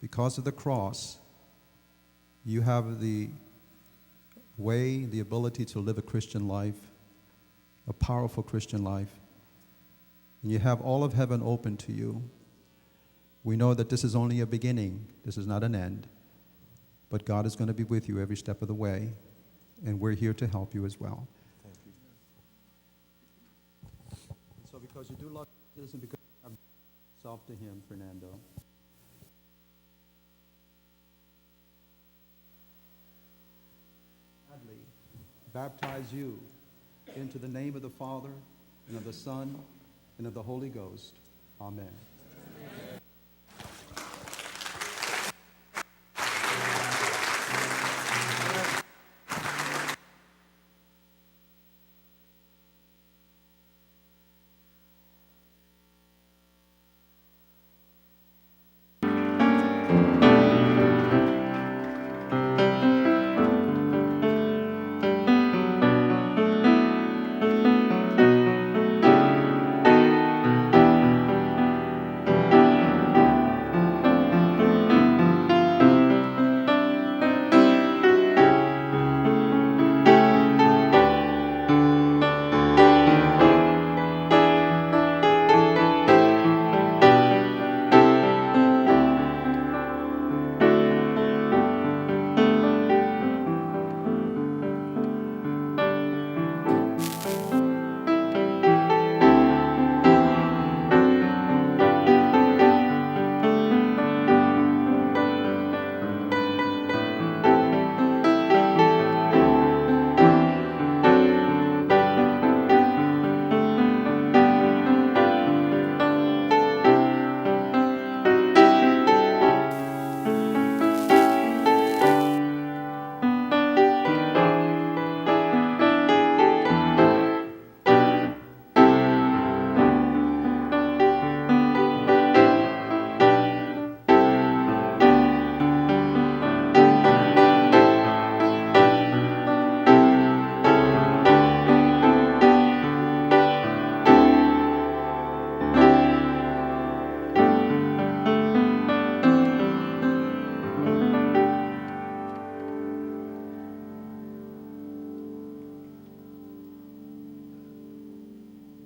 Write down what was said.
Because of the cross, you have the way, the ability to live a Christian life, a powerful Christian life. And you have all of heaven open to you. We know that this is only a beginning. This is not an end. But God is going to be with you every step of the way, and we're here to help you as well. Thank you. And so because you do love Jesus and because you have yourself to him, Fernando, gladly baptize you into the name of the Father and of the Son and of the Holy Ghost. Amen.